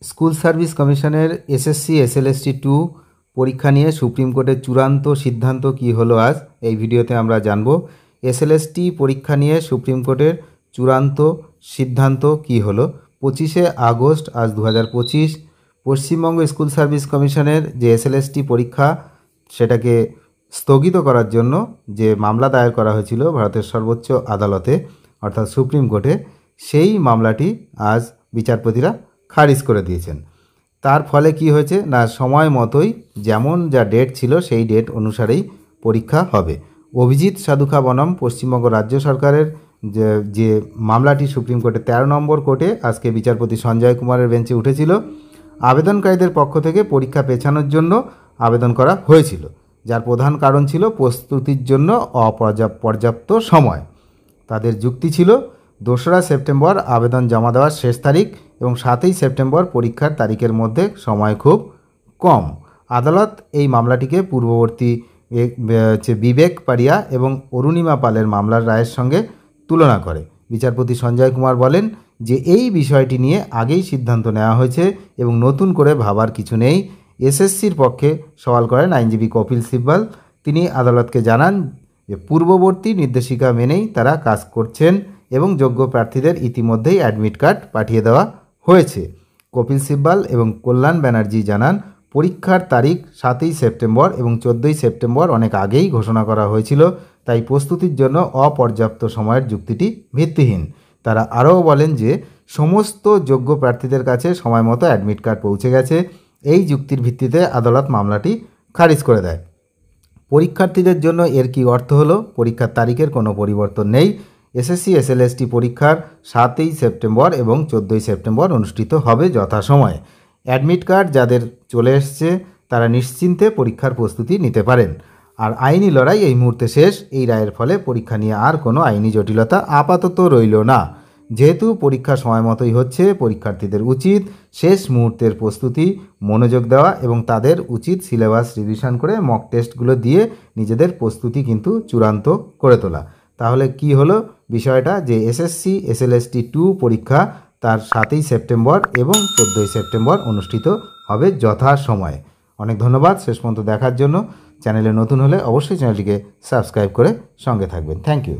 School service কমিশনের SSC SLST 2 পরীক্ষা নিয়ে সুপ্রিম কোর্টের চূড়ান্ত সিদ্ধান্ত কি হলো আজ এই ভিডিওতে আমরা জানব। এসএলএসটি পরীক্ষা নিয়ে সুপ্রিম কোর্টের চূড়ান্ত সিদ্ধান্ত কি হলো। 25শে আগস্ট আজ 2025 পশ্চিমবঙ্গ স্কুল সার্ভিস কমিশনের যে এসএলএসটি পরীক্ষা সেটাকে স্থগিত করার জন্য যে মামলা দায়ের করা হয়েছিল ভারতের সর্বোচ্চ আদালতে অর্থাৎ সুপ্রিম কোর্টে, সেই মামলাটি আজ বিচারপতিরা খারিজ করে দিয়েছেন। তার ফলে কি হয়েছে না, সময় মতোই যেমন যা ডেট ছিল সেই ডেট অনুসারেই পরীক্ষা হবে। অভিজিৎ সাধুখা বনম পশ্চিমবঙ্গ রাজ্য সরকারের যে মামলাটি সুপ্রিম কোর্টে 13 নম্বর কোর্টে আজকে বিচারপতি সঞ্জয় কুমারের বেঞ্চে উঠেছিল, আবেদনকারীদের পক্ষ থেকে পরীক্ষা পেছানোর জন্য আবেদন করা হয়েছিল, যার প্রধান কারণ ছিল প্রস্তুতির জন্য পর্যাপ্ত সময়। তাদের যুক্তি ছিল 2রা সেপ্টেম্বর আবেদন জমা দেওয়ার শেষ তারিখ এবং 7ই সেপ্টেম্বর পরীক্ষার তারিখের মধ্যে সময় খুব কম। আদালত এই মামলাটিকে পূর্ববর্তী বিবেক পারিয়া এবং অরুণিমা পালের মামলার রায়ের সঙ্গে তুলনা করে। বিচারপতি সঞ্জয় কুমার বলেন যে এই বিষয়টি নিয়ে আগেই সিদ্ধান্ত নেওয়া হয়েছে এবং নতুন করে ভাবার কিছু নেই। এসএসসির পক্ষে সওয়াল করেন আইনজীবী কপিল সিব্বাল। তিনি আদালতকে জানান যে পূর্ববর্তী নির্দেশিকা মেনেই তারা কাজ করছেন এবং যোগ্য প্রার্থীদের ইতিমধ্যেই অ্যাডমিট কার্ড পাঠিয়ে দেওয়া হয়েছে। কপিল সিব্বাল এবং কল্যাণ ব্যানার্জি জানান পরীক্ষার তারিখ 7ই সেপ্টেম্বর এবং 14ই সেপ্টেম্বর অনেক আগেই ঘোষণা করা হয়েছিল, তাই প্রস্তুতির জন্য অপর্যাপ্ত সময়ের যুক্তিটি ভিত্তিহীন। তারা আরও বলেন যে সমস্ত যোগ্য প্রার্থীদের কাছে সময় মতো অ্যাডমিট কার্ড পৌঁছে গেছে। এই যুক্তির ভিত্তিতে আদালত মামলাটি খারিজ করে দেয়। পরীক্ষার্থীদের জন্য এর কী অর্থ হলো? পরীক্ষার তারিখের কোনো পরিবর্তন নেই। এসএসসি এসএলএসটি পরীক্ষার 7ই সেপ্টেম্বর এবং 14ই সেপ্টেম্বর অনুষ্ঠিত হবে যথাসময়ে। অ্যাডমিট কার্ড যাদের চলে এসছে তারা নিশ্চিন্তে পরীক্ষার প্রস্তুতি নিতে পারেন। আর আইনি লড়াই এই মুহূর্তে শেষ। এই রায়ের ফলে পরীক্ষা নিয়ে আর কোনো আইনি জটিলতা আপাতত রইল না। যেহেতু পরীক্ষা সময় মতোই হচ্ছে, পরীক্ষার্থীদের উচিত শেষ মুহূর্তের প্রস্তুতি মনোযোগ দেওয়া এবং তাদের উচিত সিলেবাস রিভিশন করে মক টেস্টগুলো দিয়ে নিজেদের প্রস্তুতি কিন্তু চূড়ান্ত করে তোলা। তাহলে কি হলো বিষয়টা, যে এসএসসি এসএলএসটি 2 পরীক্ষা তার 7ই সেপ্টেম্বর এবং 14ই সেপ্টেম্বর অনুষ্ঠিত হবে যথাসময়ে। অনেক ধন্যবাদ শেষ পর্যন্ত দেখার জন্য। চ্যানেলে নতুন হলে অবশ্যই চ্যানেলটিকে সাবস্ক্রাইব করে সঙ্গে থাকবেন। Thank you.